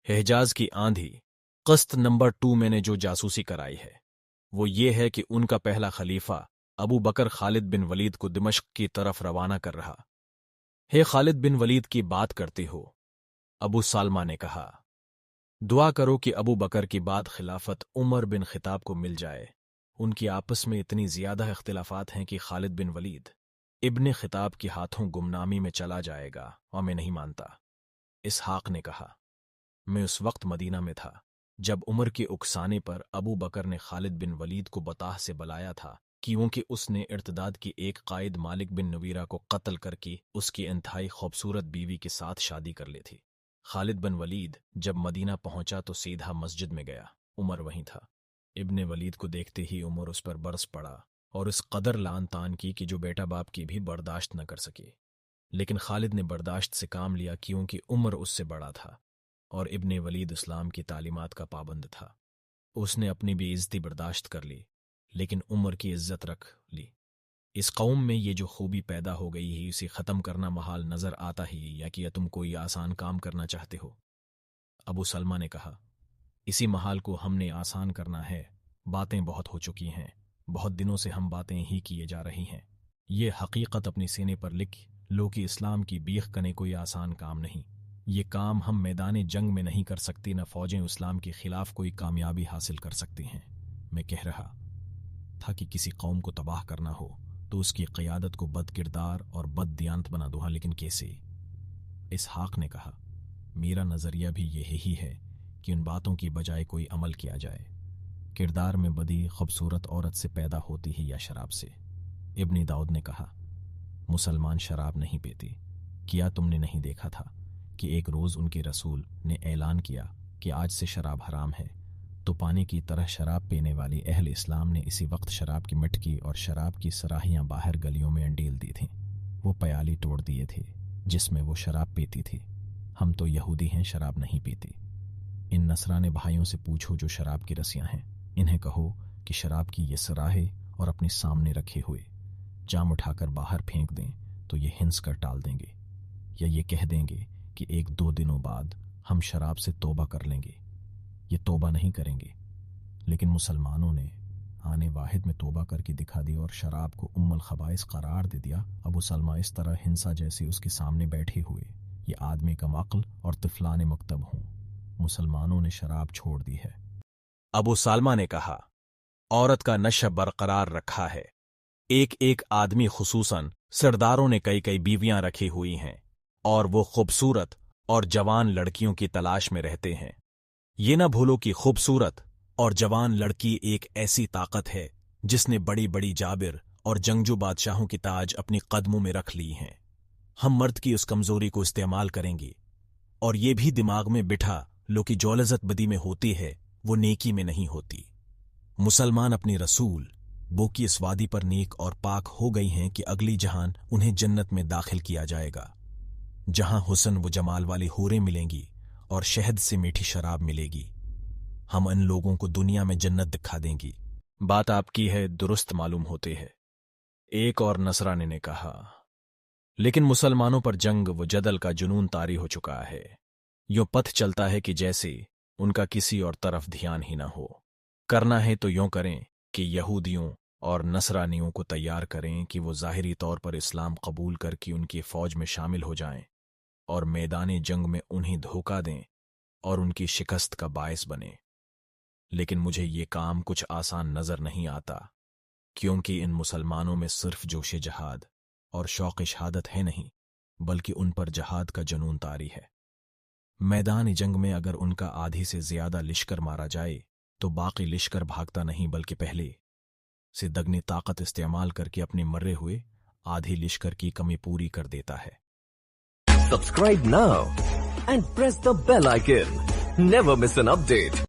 हिजाज की आंधी क़िस्त नंबर 2 मैंने जो जासूसी कराई है वो ये है कि उनका पहला खलीफा अबू बकर खालिद बिन वलीद को दिमश्क की तरफ रवाना कर रहा। हे खालिद बिन वलीद की बात करते हो? अबू सालमा ने कहा, दुआ करो कि अबू बकर की बाद खिलाफत उमर बिन खिताब को मिल जाए। उनकी आपस में इतनी ज्यादा इख्तिलाफात हैं कि खालिद बिन वलीद इब्ने खिताब के हाथों गुमनामी में चला जाएगा और मैं नहीं मानता। इसहाक ने कहा, मैं उस वक्त मदीना में था जब उमर के उकसाने पर अबू बकर ने खालिद बिन वलीद को बताह से बुलाया था क्योंकि उसने इर्तिदाद की एक कायद मालिक बिन नवीरा को कत्ल करके उसकी इंतहाई खूबसूरत बीवी के साथ शादी कर ली थी। खालिद बिन वलीद जब मदीना पहुंचा तो सीधा मस्जिद में गया। उमर वहीं था। इब्ने वलीद को देखते ही उमर उस पर बरस पड़ा और इस कदर लान तान की कि जो बेटा बाप की भी बर्दाश्त न कर सके। लेकिन खालिद ने बर्दाश्त से काम लिया क्योंकि उमर उससे बड़ा था और इब्ने वलीद इस्लाम की तालीमात का पाबंद था। उसने अपनी भी इज्जती बर्दाश्त कर ली लेकिन उमर की इज्जत रख ली। इस कौम में ये जो खूबी पैदा हो गई है इसे ख़त्म करना महाल नज़र आता ही या कि तुम कोई आसान काम करना चाहते हो? अबू सलमा ने कहा, इसी महाल को हमने आसान करना है। बातें बहुत हो चुकी हैं, बहुत दिनों से हम बातें ही किए जा रही हैं। ये हकीकत अपने सीने पर लिख लो कि इस्लाम की बीख कने कोई आसान काम नहीं। ये काम हम मैदान जंग में नहीं कर सकते, न फौजें इस्लाम के खिलाफ कोई कामयाबी हासिल कर सकती हैं। मैं कह रहा था कि किसी कौम को तबाह करना हो तो उसकी क़ियादत को बद किरदार और बद दियानत बना दो। हाँ, लेकिन कैसे? इसहाक ने कहा, मेरा नज़रिया भी यही है कि उन बातों की बजाय कोई अमल किया जाए। किरदार में बदी खूबसूरत औरत से पैदा होती है या शराब से? इब्न दाऊद ने कहा, मुसलमान शराब नहीं पीती। क्या तुमने नहीं देखा था कि एक रोज़ उनके रसूल ने ऐलान किया कि आज से शराब हराम है, तो पानी की तरह शराब पीने वाली अहल इस्लाम ने इसी वक्त शराब की मटकी और शराब की सराहियाँ बाहर गलियों में अंडील दी थीं। वो प्याली तोड़ दिए थे जिसमें वो शराब पीती थी। हम तो यहूदी हैं, शराब नहीं पीती। इन नसराने भाइयों से पूछो जो शराब की रस्सियाँ हैं, इन्हें कहो कि शराब की ये सराहे और अपने सामने रखे हुए जाम उठाकर बाहर फेंक दें तो ये हिंस कर टाल देंगे, या ये कह देंगे कि 1-2 दिनों बाद हम शराब से तौबा कर लेंगे। ये तौबा नहीं करेंगे। लेकिन मुसलमानों ने आने वाहिद में तौबा करके दिखा दी और शराब को उम्मुल खबाइस करार दे दिया। अबू सलमा इस तरह हिंसा जैसे उसके सामने बैठे हुए ये आदमी कम अक्ल और तिफलान मकतब हों। मुसलमानों ने शराब छोड़ दी है। अबू सलमा ने कहा, औरत का नशा बरकरार रखा है। एक एक आदमी खुसूसन सरदारों ने कई कई बीवियां रखी हुई हैं और वो खूबसूरत और जवान लड़कियों की तलाश में रहते हैं। ये ना भूलो कि खूबसूरत और जवान लड़की एक ऐसी ताकत है जिसने बड़ी बड़ी जाबिर और जंगजू बादशाहों की ताज अपनी कदमों में रख ली हैं। हम मर्द की उस कमजोरी को इस्तेमाल करेंगे और ये भी दिमाग में बिठा लो कि जो लज़्ज़त बदी में होती है वो नेकी में नहीं होती। मुसलमान अपने रसूल वो की इस वादी पर नेक और पाक हो गई हैं कि अगली जहान उन्हें जन्नत में दाखिल किया जाएगा, जहां हुस्न व जमाल वाली हूरें मिलेंगी और शहद से मीठी शराब मिलेगी। हम इन लोगों को दुनिया में जन्नत दिखा देंगी। बात आपकी है, दुरुस्त मालूम होते है। एक और नसरानी ने कहा, लेकिन मुसलमानों पर जंग व जदल का जुनून तारी हो चुका है। यूं पथ चलता है कि जैसे उनका किसी और तरफ ध्यान ही ना हो। करना है तो यूं करें कि यहूदियों और नसरानियों को तैयार करें कि वो ज़ाहिरी तौर पर इस्लाम कबूल करके उनकी फ़ौज में शामिल हो जाएं और मैदान जंग में उन्हें धोखा दें और उनकी शिकस्त का बायस बने। लेकिन मुझे ये काम कुछ आसान नज़र नहीं आता, क्योंकि इन मुसलमानों में सिर्फ जोश जहाद और शौक़ शहादत है नहीं, बल्कि उन पर जहाद का जुनून तारी है। मैदान जंग में अगर उनका आधी से ज़्यादा लिश्कर मारा जाए तो बाकी लिश्कर भागता नहीं बल्कि पहले से दगनी ताकत इस्तेमाल करके अपने मरे हुए आधी लिश्कर की कमी पूरी कर देता है। Subscribe now and press the bell icon. Never miss an update.